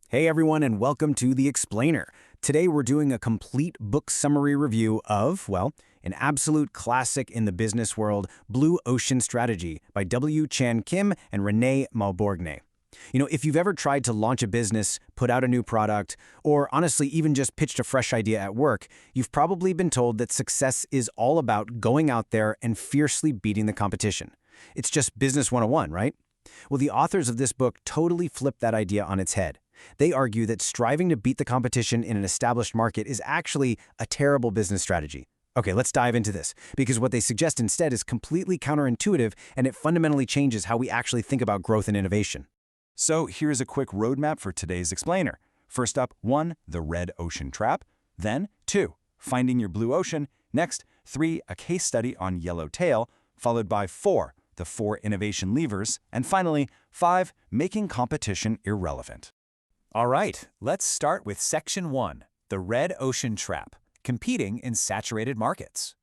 Hey everyone, and welcome to The Explainer. Today we're doing a complete book summary review of, well, an absolute classic in the business world, Blue Ocean Strategy by W. Chan Kim and Renee Malborgne. If you've ever tried to launch a business, put out a new product, or honestly even just pitched a fresh idea at work, you've probably been told that success is all about going out there and fiercely beating the competition. It's just business 101, right? Well, the authors of this book totally flip that idea on its head. They argue that striving to beat the competition in an established market is actually a terrible business strategy. Okay, let's dive into this, because what they suggest instead is completely counterintuitive and it fundamentally changes how we actually think about growth and innovation. So here's a quick roadmap for today's explainer. First up, 1, the red ocean trap. Then 2, finding your blue ocean. Next, 3, a case study on yellowtail, followed by 4, the 4 innovation levers, and finally, 5, making competition irrelevant. All right, let's start with Section 1, the red ocean trap, competing in saturated markets.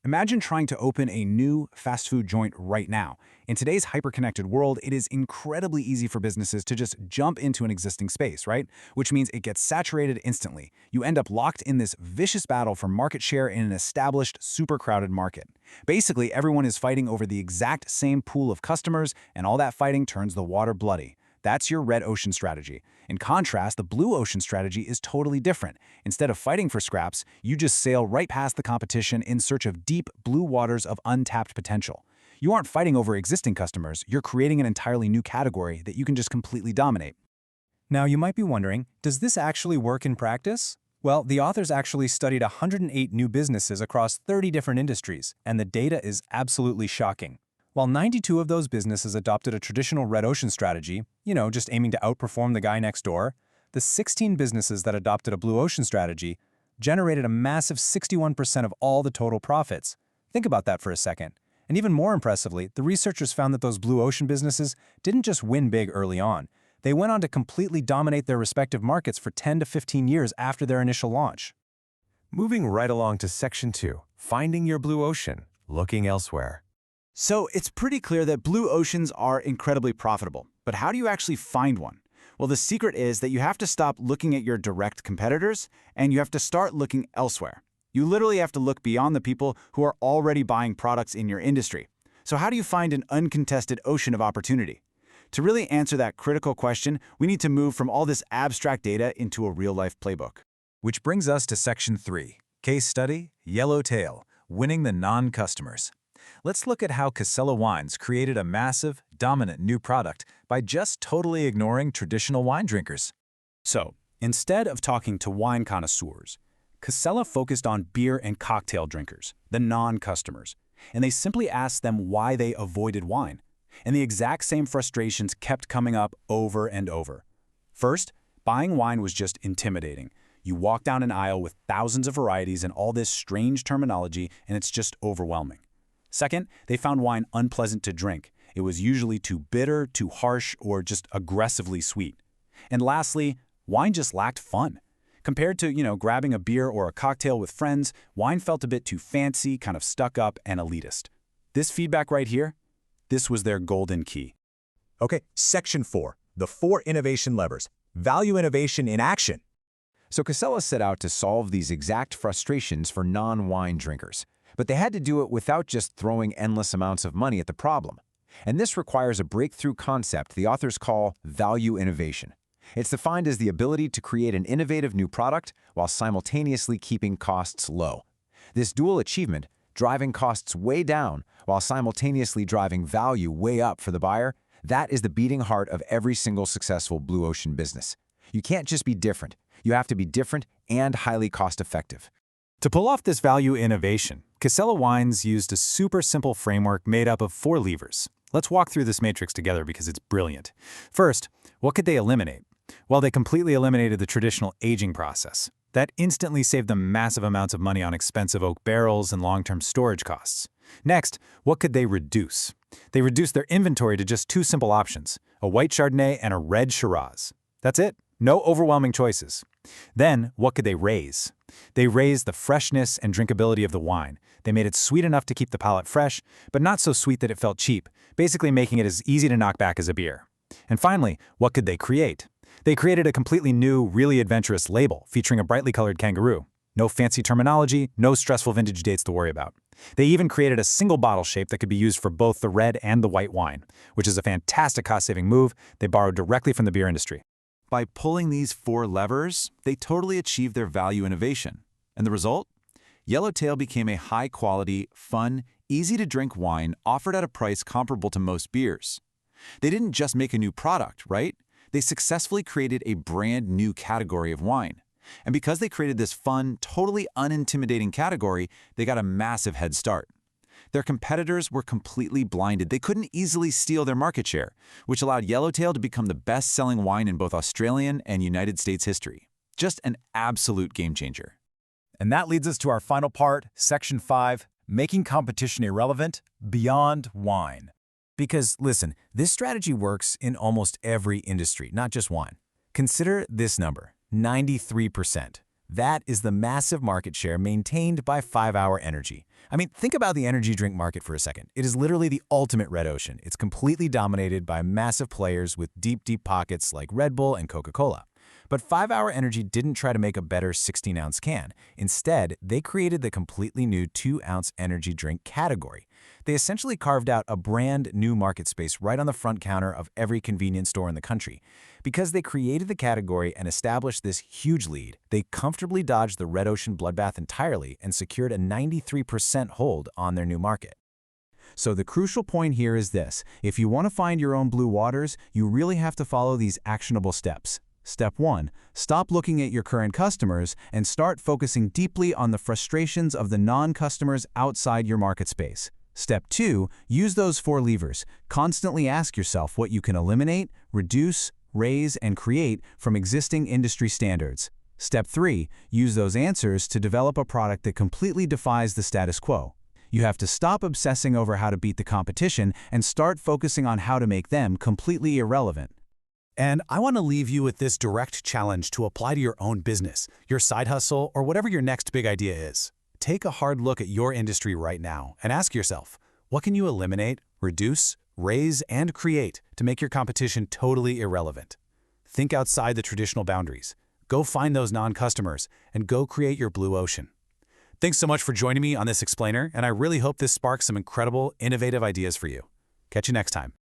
Imagine trying to open a new fast food joint right now. In today's hyper-connected world, it is incredibly easy for businesses to just jump into an existing space, right? Which means it gets saturated instantly. You end up locked in this vicious battle for market share in an established, super crowded market. Basically, everyone is fighting over the exact same pool of customers, and all that fighting turns the water bloody. That's your red ocean strategy. In contrast, the blue ocean strategy is totally different. Instead of fighting for scraps, you just sail right past the competition in search of deep blue waters of untapped potential. You aren't fighting over existing customers, you're creating an entirely new category that you can just completely dominate. Now, you might be wondering, does this actually work in practice? Well, the authors actually studied 108 new businesses across 30 different industries, and the data is absolutely shocking. While 92 of those businesses adopted a traditional red ocean strategy, just aiming to outperform the guy next door, the 16 businesses that adopted a blue ocean strategy generated a massive 61% of all the total profits. Think about that for a second. And even more impressively, the researchers found that those blue ocean businesses didn't just win big early on. They went on to completely dominate their respective markets for 10 to 15 years after their initial launch. Moving right along to Section 2, finding your blue ocean, looking elsewhere. So it's pretty clear that blue oceans are incredibly profitable. But how do you actually find one? Well, the secret is that you have to stop looking at your direct competitors and you have to start looking elsewhere. You literally have to look beyond the people who are already buying products in your industry. So how do you find an uncontested ocean of opportunity? To really answer that critical question, we need to move from all this abstract data into a real-life playbook. Which brings us to Section 3, Case Study, Yellowtail, Winning the Non-Customers. Let's look at how Casella Wines created a massive, dominant new product by just totally ignoring traditional wine drinkers. So, instead of talking to wine connoisseurs, Casella focused on beer and cocktail drinkers, the non-customers, and they simply asked them why they avoided wine. And the exact same frustrations kept coming up over and over. First, buying wine was just intimidating. You walk down an aisle with thousands of varieties and all this strange terminology, and it's just overwhelming. Second, they found wine unpleasant to drink. It was usually too bitter, too harsh, or just aggressively sweet. And lastly, wine just lacked fun. Compared to, grabbing a beer or a cocktail with friends, wine felt a bit too fancy, kind of stuck up and elitist. This feedback right here, this was their golden key. Okay, Section 4, the 4 innovation levers. Value innovation in action. So Casella set out to solve these exact frustrations for non-wine drinkers. But they had to do it without just throwing endless amounts of money at the problem. And this requires a breakthrough concept the authors call value innovation. It's defined as the ability to create an innovative new product while simultaneously keeping costs low. This dual achievement, driving costs way down while simultaneously driving value way up for the buyer, that is the beating heart of every single successful blue ocean business. You can't just be different. You have to be different and highly cost-effective. To pull off this value innovation, Casella Wines used a super simple framework made up of 4 levers. Let's walk through this matrix together because it's brilliant. First, what could they eliminate? Well, they completely eliminated the traditional aging process. That instantly saved them massive amounts of money on expensive oak barrels and long-term storage costs. Next, what could they reduce? They reduced their inventory to just 2 simple options, a white Chardonnay and a red Shiraz. That's it. No overwhelming choices. Then, what could they raise? They raised the freshness and drinkability of the wine. They made it sweet enough to keep the palate fresh, but not so sweet that it felt cheap, basically making it as easy to knock back as a beer. And finally, what could they create? They created a completely new, really adventurous label featuring a brightly colored kangaroo. No fancy terminology, no stressful vintage dates to worry about. They even created a single bottle shape that could be used for both the red and the white wine, which is a fantastic cost-saving move they borrowed directly from the beer industry. By pulling these 4 levers, they totally achieved their value innovation. And the result? Yellowtail became a high-quality, fun, easy-to-drink wine offered at a price comparable to most beers. They didn't just make a new product, right? They successfully created a brand new category of wine. And because they created this fun, totally unintimidating category, they got a massive head start. Their competitors were completely blinded. They couldn't easily steal their market share, which allowed Yellowtail to become the best-selling wine in both Australian and United States history. Just an absolute game changer. And that leads us to our final part, Section 5, Making Competition Irrelevant Beyond Wine. Because, listen, this strategy works in almost every industry, not just wine. Consider this number, 93%. That is the massive market share maintained by 5-Hour Energy. I mean, think about the energy drink market for a second. It is literally the ultimate red ocean. It's completely dominated by massive players with deep, deep pockets like Red Bull and Coca-Cola. But 5-Hour Energy didn't try to make a better 16-ounce can. Instead, they created the completely new 2-ounce energy drink category. They essentially carved out a brand new market space right on the front counter of every convenience store in the country. Because they created the category and established this huge lead, they comfortably dodged the red ocean bloodbath entirely and secured a 93% hold on their new market. So the crucial point here is this: if you want to find your own blue waters, you really have to follow these actionable steps. Step 1. Stop looking at your current customers and start focusing deeply on the frustrations of the non-customers outside your market space. Step 2. Use those 4 levers. Constantly ask yourself what you can eliminate, reduce, raise, and create from existing industry standards. Step 3. Use those answers to develop a product that completely defies the status quo. You have to stop obsessing over how to beat the competition and start focusing on how to make them completely irrelevant. And I want to leave you with this direct challenge to apply to your own business, your side hustle, or whatever your next big idea is. Take a hard look at your industry right now and ask yourself, what can you eliminate, reduce, raise, and create to make your competition totally irrelevant? Think outside the traditional boundaries. Go find those non-customers and go create your blue ocean. Thanks so much for joining me on this explainer, and I really hope this sparks some incredible, innovative ideas for you. Catch you next time.